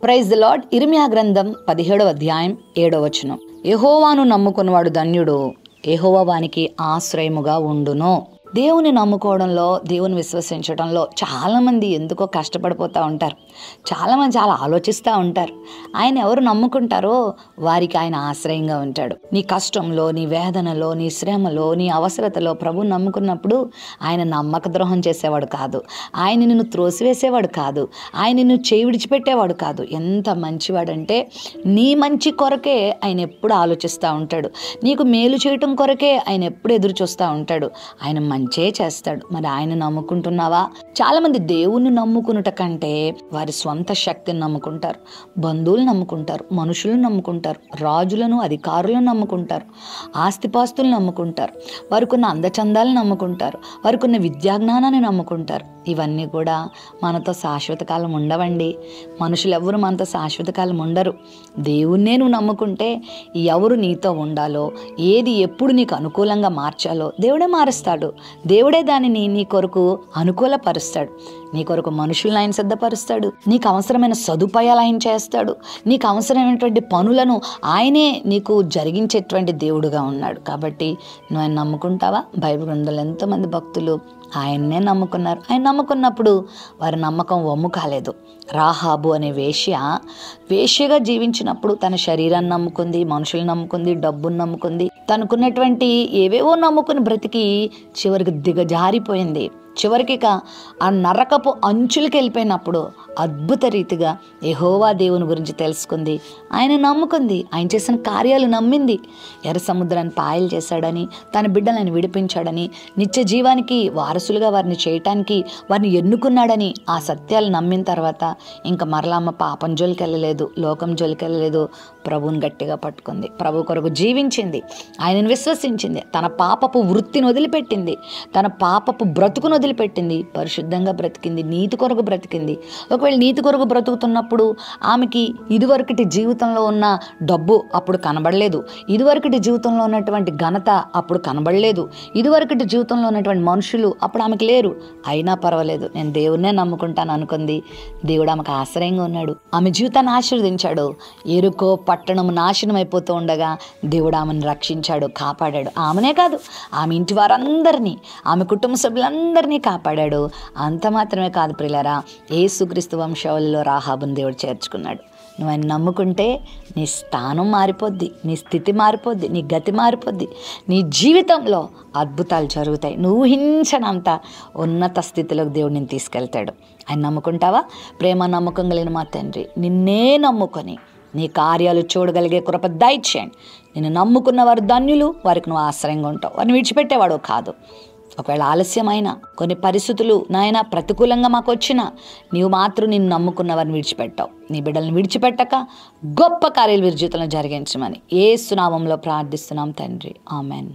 Praise the lord. ఇర్మియా గ్రంథం 17వ అధ్యాయం 7వ వచనం. యెహోవాను నమ్ముకున్నవాడు ధన్యుడు, యెహోవా వానికి ఆశ్రయముగా ఉండును. దేవుని నమ్ముకోవడంలో, దేవుని విశ్వసించడంలో చాలామంది ఎందుకో కష్టపడిపోతూ ఉంటారు. చాలామంది చాలా ఆలోచిస్తూ ఉంటారు. ఆయన ఎవరు నమ్ముకుంటారో వారికి ఆయన ఆశ్రయంగా ఉంటాడు. నీ కష్టంలో, నీ వేదనలో, నీ శ్రమలో, నీ అవసరతలో ప్రభువుని నమ్ముకున్నప్పుడు ఆయన నమ్మక ద్రోహం చేసేవాడు కాదు. ఆయన నిన్ను త్రోసివేసేవాడు కాదు. ఆయన నిన్ను చేయి విడిచిపెట్టేవాడు కాదు. ఎంత మంచివాడంటే నీ మంచి కొరకే ఆయన ఎప్పుడు ఆలోచిస్తూ ఉంటాడు. నీకు మేలు చేయటం కొరకే ఆయన ఎప్పుడు ఎదురు చూస్తూ ఉంటాడు. ఆయన మంచే చేస్తాడు. మరి ఆయన నమ్ముకుంటున్నావా? చాలామంది దేవుణ్ణి నమ్ముకున్నట కంటే వారి స్వంత శక్తిని నమ్ముకుంటారు, బంధువులు నమ్ముకుంటారు, మనుషులను నమ్ముకుంటారు, రాజులను, అధికారులను నమ్ముకుంటారు, ఆస్తిపాస్తులను నమ్ముకుంటారు, వారికి ఉన్న అందచందాలను నమ్ముకుంటారు, వారికి ఉన్న విద్యాజ్ఞానాన్ని నమ్ముకుంటారు. ఇవన్నీ కూడా మనతో శాశ్వత కాలం ఉండవండి. మనుషులు ఎవరు మనతో శాశ్వత కాలం ఉండరు. దేవుణ్ణే నువ్వు నమ్ముకుంటే ఎవరు నీతో ఉండాలో, ఏది ఎప్పుడు నీకు అనుకూలంగా మార్చాలో దేవుడే మారుస్తాడు. దేవుడే దానిని నీ కొరకు అనుకూలపరుస్తాడు. నీ కొరకు మనుషులను ఆయన సిద్ధపరుస్తాడు. నీకు అవసరమైన సదుపాయాలు ఆయన చేస్తాడు. నీకు అవసరమైనటువంటి పనులను ఆయనే నీకు జరిగించేటువంటి దేవుడుగా ఉన్నాడు. కాబట్టి నువ్వు ఆయన నమ్ముకుంటావా? బైబిల్ గ్రంథంలో ఎంతోమంది భక్తులు ఆయన్నే నమ్ముకున్నారు. ఆయన నమ్ముకున్నప్పుడు వారి నమ్మకం వమ్ము కాలేదు. రాహాబు అనే వేశ్యగా జీవించినప్పుడు తన శరీరాన్ని నమ్ముకుంది, మనుషులను నమ్ముకుంది, డబ్బును నమ్ముకుంది, తనకున్నటువంటి ఏవేవో నమ్ముకుని బ్రతికి చివరికి దిగజారిపోయింది. చివరికి ఆ నరకపు అంచులకి వెళ్ళిపోయినప్పుడు అద్భుత రీతిగా యెహోవా దేవుని గురించి తెలుసుకుంది, ఆయన నమ్ముకుంది, ఆయన చేసిన కార్యాలు నమ్మింది. ఎర్ర సముద్రాన్ని పాయలు చేశాడని, తన బిడ్డలను విడిపించాడని, నిత్య జీవానికి వారసులుగా వారిని చేయటానికి వారిని ఎన్నుకున్నాడని ఆ సత్యాలు నమ్మిన తర్వాత ఇంకా మరలమ్మ పాపం జోలికి వెళ్ళలేదు, లోకం జోలికి వెళ్ళలేదు. ప్రభువుని గట్టిగా పట్టుకుంది, ప్రభు కొరకు జీవించింది, ఆయనను విశ్వసించింది, తన పాపపు వృత్తిని వదిలిపెట్టింది, తన పాపపు బ్రతుకును వదిలిపెట్టింది, పరిశుద్ధంగా బ్రతికింది, నీతి కొరకు బ్రతికింది. ఒకవేళ నీతి కొరకు బ్రతుకుతున్నప్పుడు ఆమెకి ఇదివరకటి జీవితంలో ఉన్న డబ్బు అప్పుడు కనబడలేదు, ఇదివరకటి జీవితంలో ఉన్నటువంటి ఘనత అప్పుడు కనబడలేదు, ఇదివరకటి జీవితంలో ఉన్నటువంటి మనుషులు అప్పుడు ఆమెకి లేరు. అయినా పర్వాలేదు, నేను దేవుణ్ణే నమ్ముకుంటాను అనుకుంది. దేవుడు ఆమెకు ఆశ్రయంగా ఉన్నాడు, ఆమె జీవితాన్ని ఆశీర్వదించాడు. ఎరుకో పట్టణం నాశనం అయిపోతూ ఉండగా దేవుడు ఆమెను రక్షించాడు, కాపాడాడు. ఆమెనే కాదు, ఆమె ఇంటి వారందరినీ, ఆమె కుటుంబ సభ్యులందరినీ కాపాడాడు. అంత మాత్రమే కాదు ప్రియులారా, యేసుక్రీస్తు వంశావళిలో రాహాబుని దేవుడు చేర్చుకున్నాడు. నువ్వు ఆయన నమ్ముకుంటే నీ స్థానం మారిపోద్ది, నీ స్థితి మారిపోద్ది, నీ గతి మారిపోద్ది, నీ జీవితంలో అద్భుతాలు జరుగుతాయి. నువ్వు ఊహించనంత ఉన్నత స్థితిలోకి దేవుడు నేను తీసుకెళ్తాడు. ఆయన నమ్ముకుంటావా? ప్రేమ నమ్మకం కలిగిన మా తండ్రి, నిన్నే నమ్ముకొని నీ కార్యాలు చూడగలిగే కృప దయచేయండి. నిన్ను నమ్ముకున్న వారు ధన్యులు, వారికి నువ్వు ఆశ్రయంగా ఉంటావు, వారిని విడిచిపెట్టేవాడు కాదు. ఒకవేళ ఆలస్యమైన కొన్ని పరిస్థితులు నాయన ప్రతికూలంగా మాకు వచ్చినా నీవు మాత్రం నిన్ను నమ్ముకున్న వారిని విడిచిపెట్టావు. నీ బిడ్డలను విడిచిపెట్టక గొప్ప కార్యాలు వీరి జీవితంలో జరిగించమని యేసు నామములో ప్రార్థిస్తున్నాం తండ్రి, ఆమెన్.